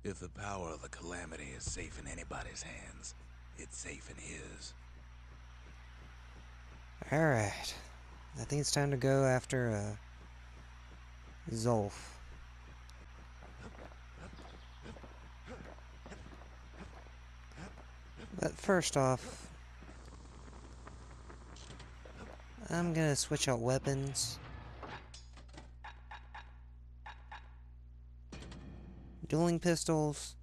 If the power of the Calamity is safe in anybody's hands, it's safe in his. Alright. I think it's time to go after, Zolf. But first off, I'm gonna switch out weapons. Dueling pistols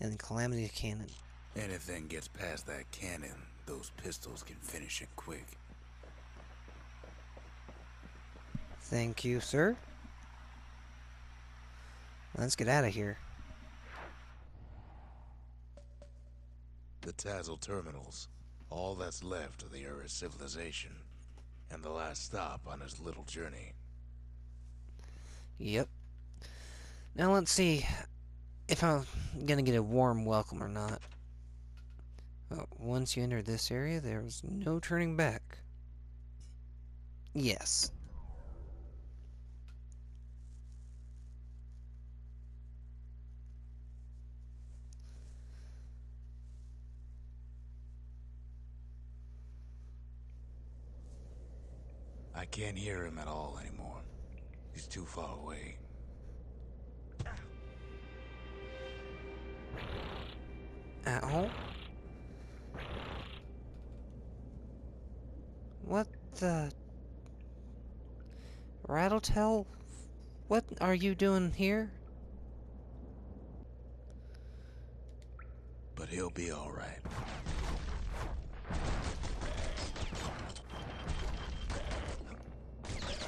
and Calamity Cannon. Anything gets past that cannon, those pistols can finish it quick. Thank you, sir. Let's get out of here. The Tazel terminals, all that's left of the Ura civilization, and the last stop on his little journey. Yep. Now let's see if I'm gonna get a warm welcome or not. Once you enter this area, there's no turning back. Yes. I can't hear him at all anymore. He's too far away. Ow. What the... Rattletail? What are you doing here? But he'll be alright.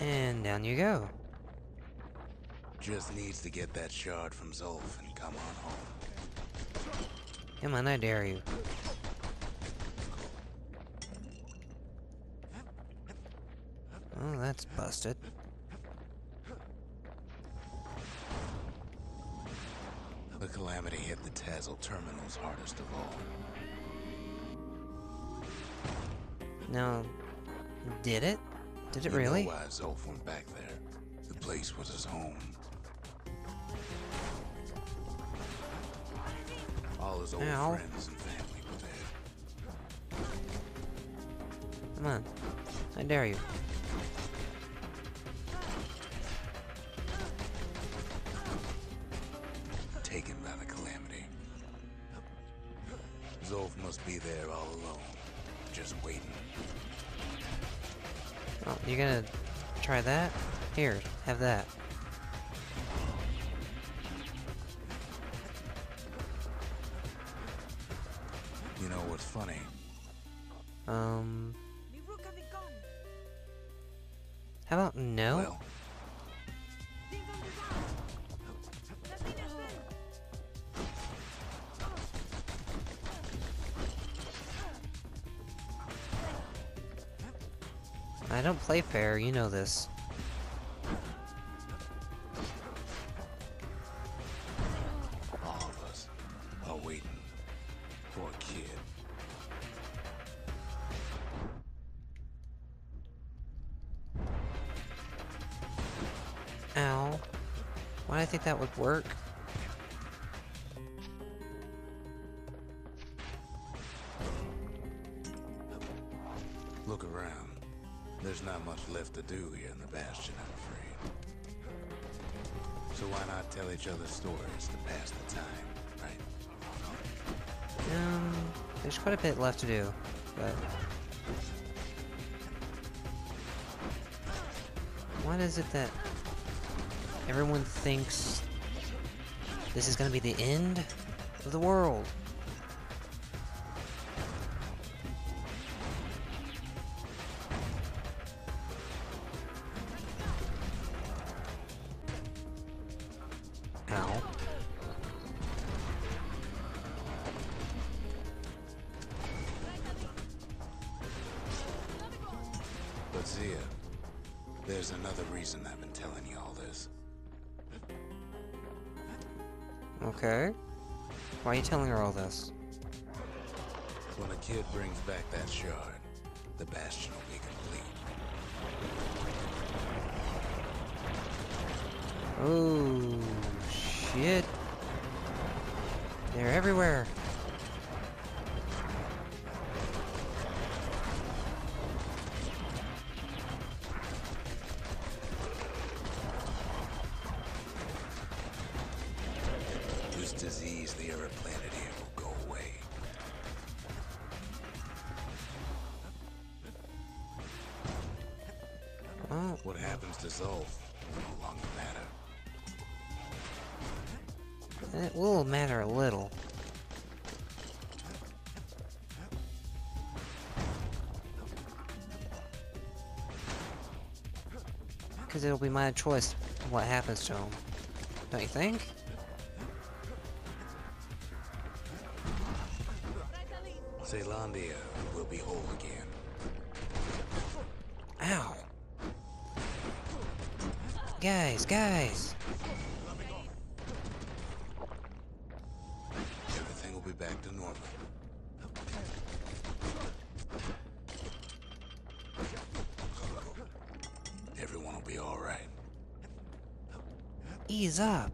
And down you go. Just needs to get that shard from Zolf and come on home. Come on, I dare you. Oh, that's busted. The Calamity hit the Tazel terminals hardest of all. Now, did it? Did it You really? know why Zolf went back there. The place was his home. All his old Ow. friends and family were there. Come on. I dare you. Taken by the Calamity. Zolf must be there all alone, just waiting. Oh, you gonna try that? Here, have that. You know what's funny? How about no? Well, I don't play fair, you know this. all of us are waiting for a kid. Ow. Why do I think that would work? Look around. There's not much left to do here in the Bastion, I'm afraid. So why not tell each other stories to pass the time, right? There's quite a bit left to do, but... What is it that everyone thinks this is gonna be the end of the world? Ow. But Zia, there's another reason I've been telling you all this. Okay. Why are you telling her all this? When a kid brings back that shard, the Bastion will be complete. Oh, shit. They're everywhere. This disease the earth planted here will go away. Oh, What happens to Zolf will no longer matter. it will matter a little. Because it'll be my choice what happens to him. Don't you think? Zealandia will be whole again. Ow! Guys! Everything will be back to normal. Everyone will be all right. Ease up!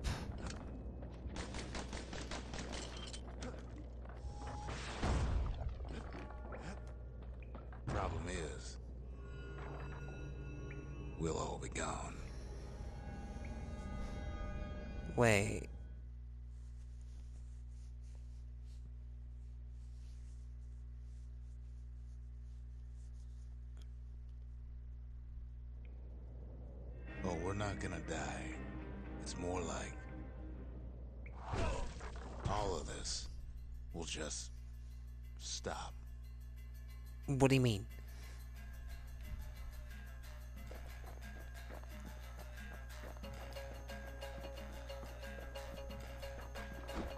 Problem is, we'll all be gone. Wait. Oh, we're not gonna die. It's more like all of this will just stop. What do you mean?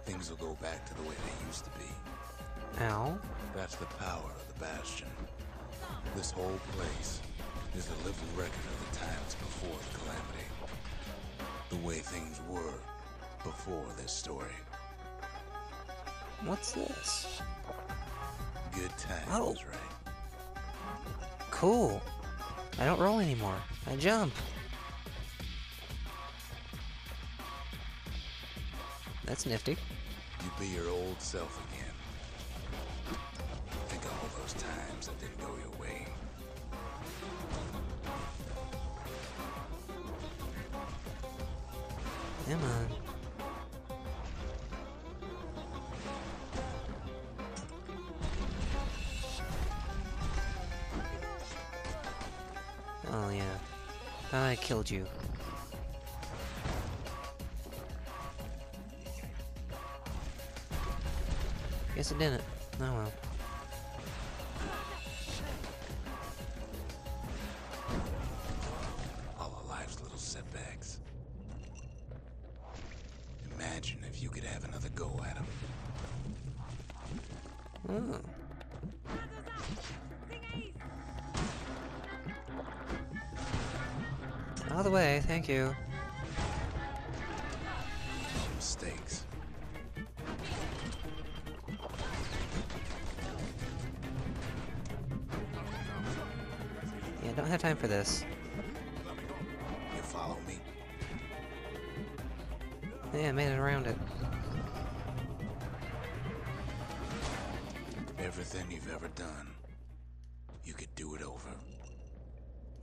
Things will go back to the way they used to be. Ow. That's the power of the Bastion. This whole place is a living record of the times before the calamity. The way things were before this story. What's this? Good times, Oh. right? Cool. I don't roll anymore. I jump. That's nifty. You be your old self again. Think of all those times that didn't go your way. Come on. Oh yeah. I killed you. Guess it didn't. Oh well. All of life's little setbacks. Imagine if you could have another go at them. Oh. Out of the way, thank you. No mistakes. Yeah, don't have time for this. You follow me? Yeah, I made it around it. Everything you've ever done, you could do it over.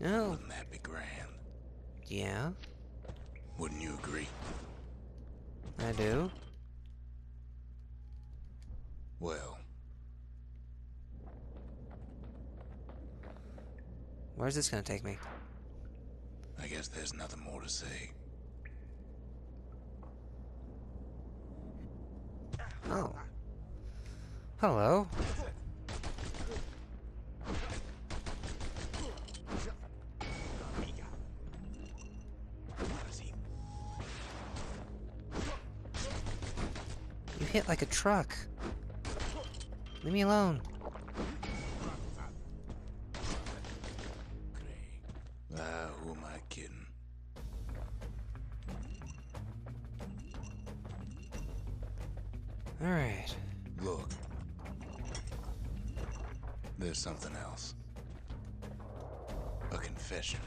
Oh, Wouldn't that be grand? yeah, Wouldn't you agree? I do. Well, Where's this gonna take me? I guess there's nothing more to say. Oh. Hello. You hit like a truck. Leave me alone. Who am I kidding? Alright. Look. There's something else. A confession.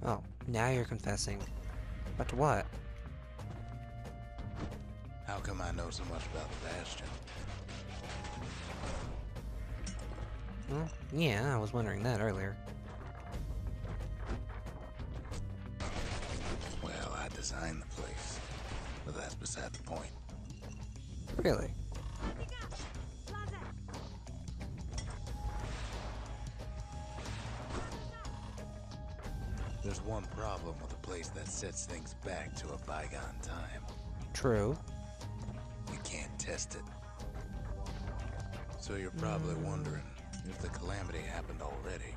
Oh, now you're confessing. But to what? How come I know so much about the Bastion. Well, yeah, I was wondering that earlier. Well, I designed the place, but that's beside the point. Really? There's one problem with a place that sets things back to a bygone time. True. You can't test it. So you're probably wondering if the calamity happened already.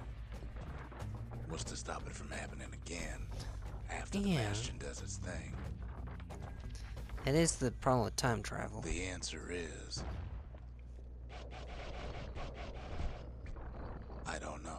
What's to stop it from happening again after the Bastion does its thing? It is the problem with time travel. The answer is... I don't know.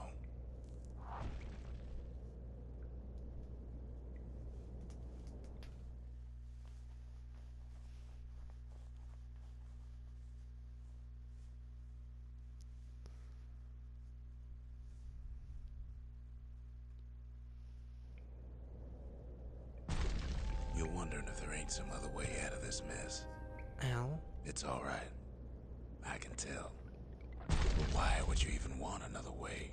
You're wondering if there ain't some other way out of this mess. Ow. It's alright. I can tell. But why would you even want another way?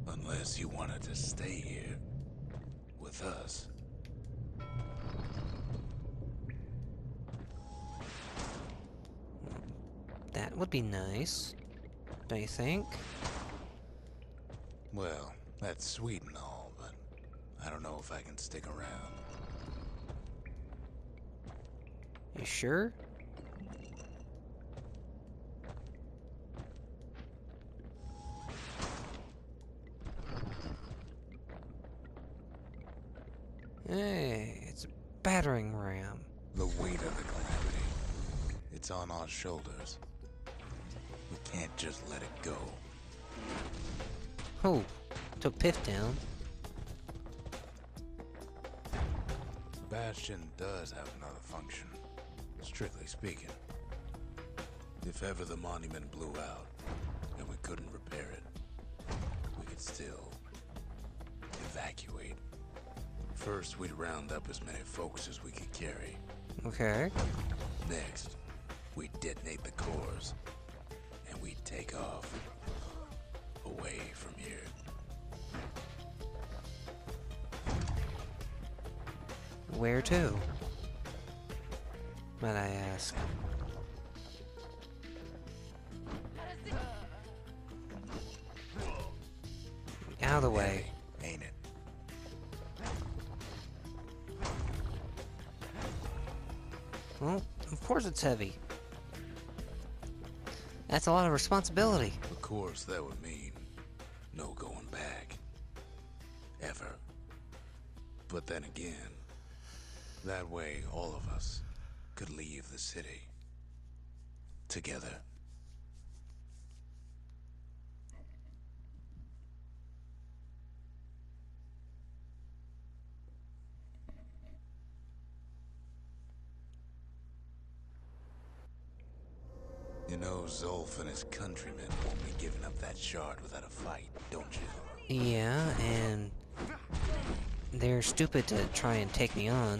Unless you wanted to stay here with us. That would be nice, don't you think? Well, that's sweet and all, but I don't know if I can stick around. You sure? Hey, it's a battering ram. The weight of the calamity. It's on our shoulders. We can't just let it go. Oh, took Piff down. Bastion does have another function, strictly speaking. If ever the monument blew out and we couldn't repair it, we could still evacuate. First, we'd round up as many folks as we could carry. Okay. Next, we'd detonate the cores, and we'd take off away from here. Where to? Might I ask? Out of the way. Heavy, ain't it? Well, of course it's heavy. That's a lot of responsibility. Of course, that would mean no going back. Ever. But then again, that way all of us could leave the city. Together. You know Zolf and his countrymen won't be giving up that shard without a fight, don't you? Yeah, and they're stupid to try and take me on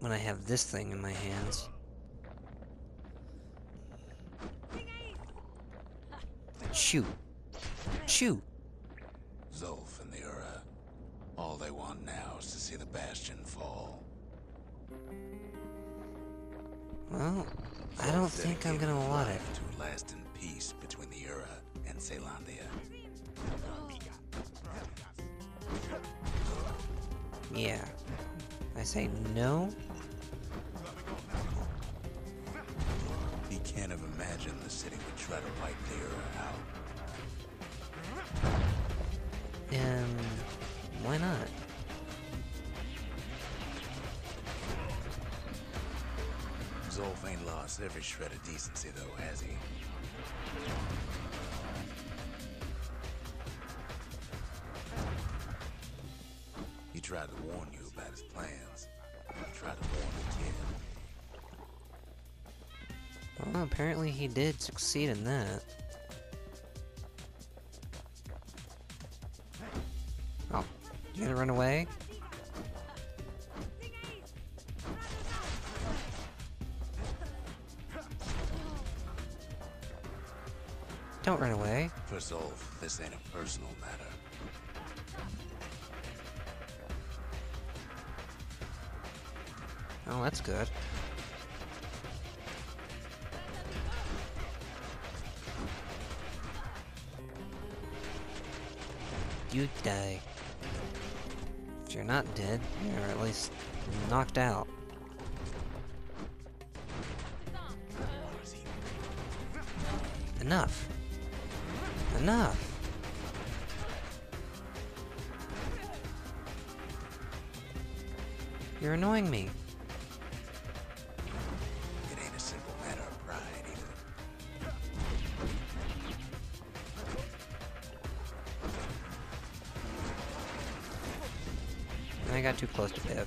when I have this thing in my hands. Shoot. Shoot. Zolf and the Ura, all they want now is to see the Bastion fall. Well, I don't think I'm gonna let it. To last in peace between the Ura and Zealandia. Yeah. I say no. He can't have imagined the city would try to wipe the Ura out. Why not? Zolf ain't lost every shred of decency though, has he? He tried to warn you about his plans. He tried to warn the kid. Well, apparently he did succeed in that. Oh, you gonna run away? Don't run away. For Zolf, this ain't a personal matter. Oh, that's good. You die. If you're not dead, you're at least knocked out. Enough. Enough. You're annoying me. It ain't a simple matter of pride either. I got too close to Piv.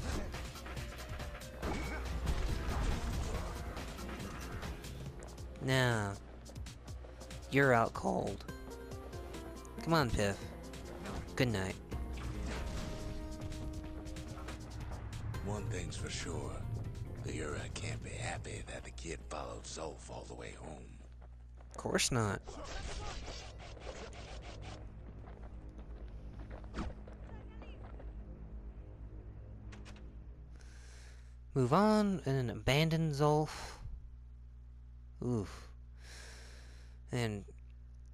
Now, you're out cold. Come on, Piv. Good night. One thing's for sure. The Ura can't be happy that the kid followed Zolf all the way home. Of course not. Move on and abandon Zolf. Oof. And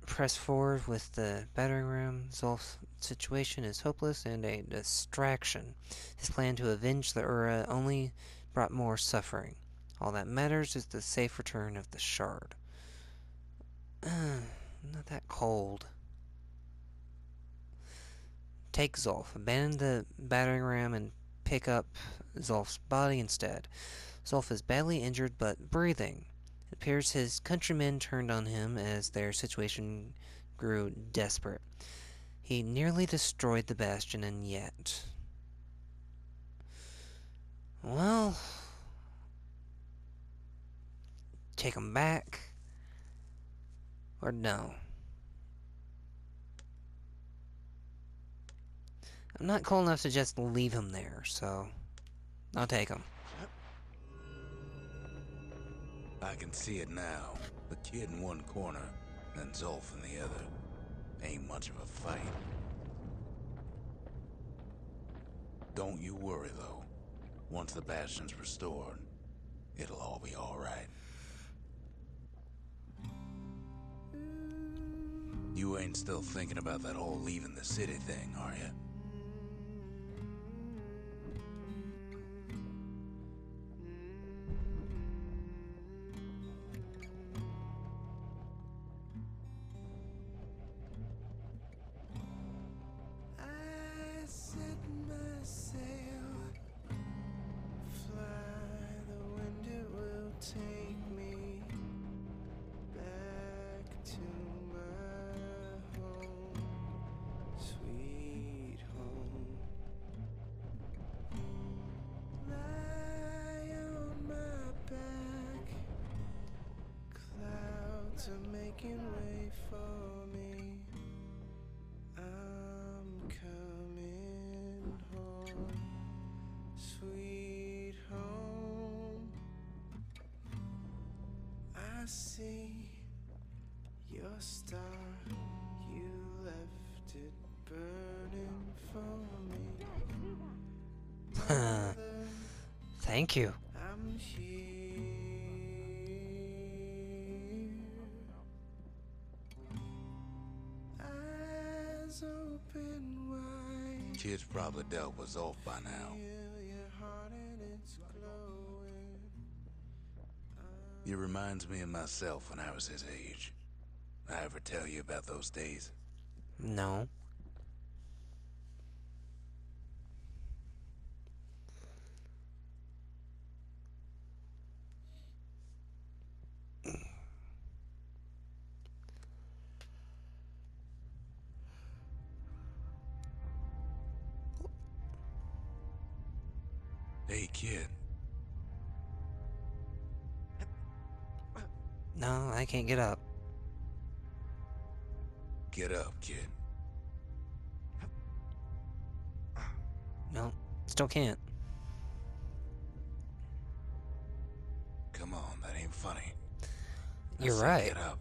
press forward with the battering ram. Zolf's situation is hopeless and a distraction. His plan to avenge the Ura only brought more suffering. All that matters is the safe return of the shard. Not that cold. Take Zolf. Abandon the battering ram and pick up Zolf's body instead. Zolf is badly injured but breathing. It appears his countrymen turned on him as their situation grew desperate. He nearly destroyed the Bastion, and yet... Well... Take him back? Or no? I'm not cool enough to just leave him there, so... I'll take him. I can see it now. The kid in one corner, and Zolf in the other. Ain't much of a fight. Don't you worry, though. Once the Bastion's restored, it'll all be alright. You ain't still thinking about that whole leaving the city thing, are you? Making way for me. I'm coming home, sweet home. I see your star, you left it burning for me. Thank you. I'm here. Open wide. Kid's probably dealt with Zolf by now. It reminds me of myself when I was his age. I ever tell you about those days? No. Hey, kid. No, I can't get up. Get up, kid. No, still can't. Come on, that ain't funny. You're I said right. Get up.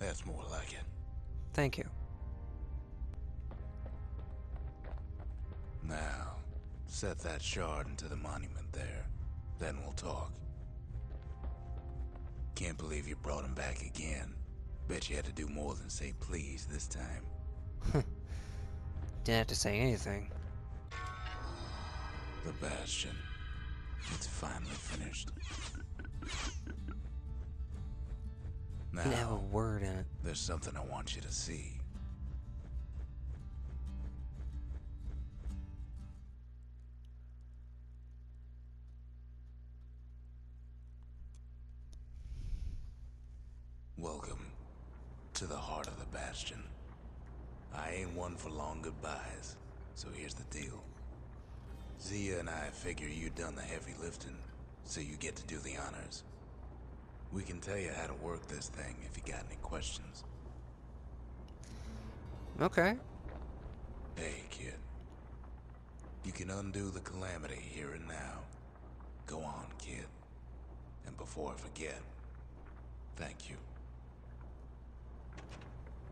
That's more like it. Thank you. Now, set that shard into the monument there. Then we'll talk. Can't believe you brought him back again. Bet you had to do more than say please this time. Didn't have to say anything. The Bastion. It's finally finished. Didn't have a Now, word in it. there's something I want you to see. Welcome to the heart of the Bastion. I ain't one for long goodbyes, so here's the deal. Zia and I figure you done the heavy lifting, so you get to do the honors. We can tell you how to work this thing if you got any questions. Okay. Hey, kid. You can undo the calamity here and now. Go on, kid. And before I forget, thank you.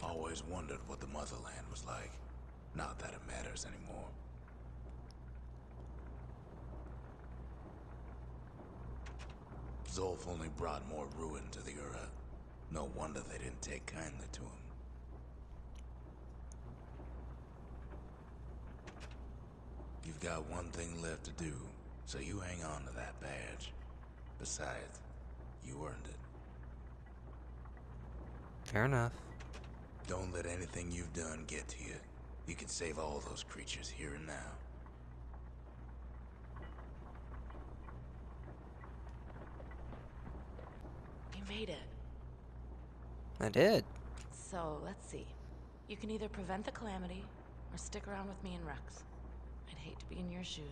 Always wondered what the motherland was like. Not that it matters anymore. Zolf only brought more ruin to the Ura. No wonder they didn't take kindly to him. You've got one thing left to do, so you hang on to that badge. Besides, you earned it. Fair enough. Don't let anything you've done get to you. You can save all those creatures here and now. You made it. I did. So, let's see. You can either prevent the calamity, or stick around with me and Rex. I'd hate to be in your shoes.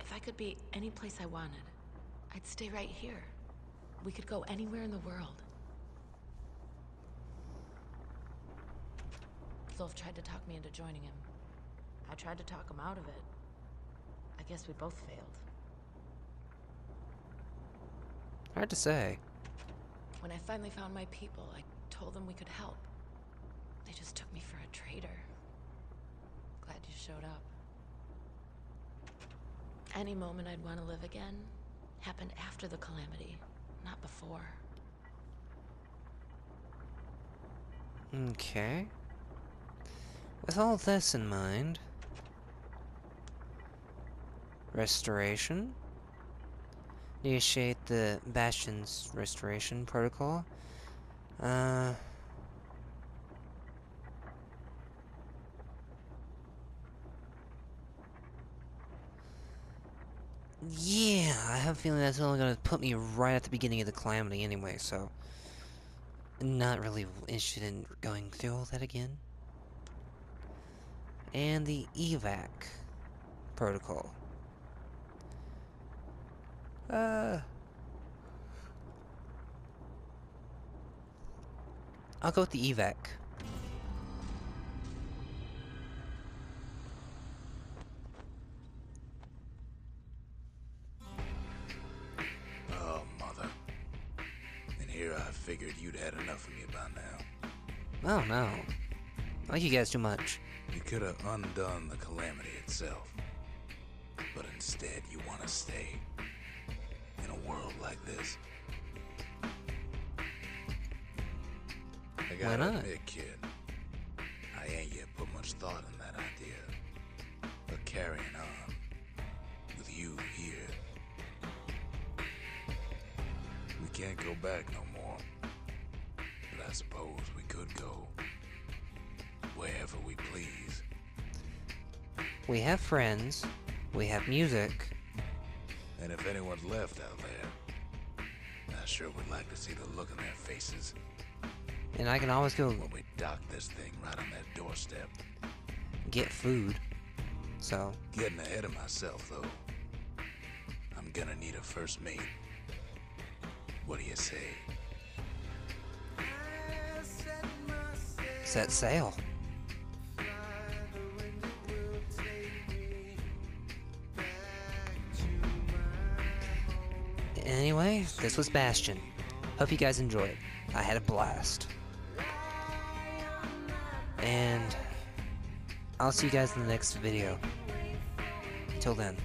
If I could be any place I wanted, I'd stay right here. We could go anywhere in the world. Zolf tried to talk me into joining him. I tried to talk him out of it. I guess we both failed. Hard to say. When I finally found my people, I told them we could help. They just took me for a traitor. Glad you showed up. Any moment I'd want to live again happened after the calamity, not before. Okay. With all this in mind, restoration. Initiate the Bastion's restoration protocol. Yeah, I have a feeling that's only gonna put me right at the beginning of the calamity anyway, so not really interested in going through all that again. And the evac protocol. I'll go with the evac. Oh, mother. And here I figured you'd had enough of me by now. Oh no. I like you guys too much. You could have undone the calamity itself. But instead, you want to stay. In a world like this. I Why gotta not? admit, kid, I ain't yet put much thought in that idea. But carrying on, with you here, we can't go back no more. But I suppose we could go wherever we please. We have friends. We have music. And if anyone's left out there, I sure would like to see the look on their faces And I can always go when we dock this thing right on that doorstep. get food. So, Getting ahead of myself, though. I'm gonna need a first mate. What do you say? set sail. Anyway, this was Bastion. Hope you guys enjoyed. I had a blast. And I'll see you guys in the next video. Until then.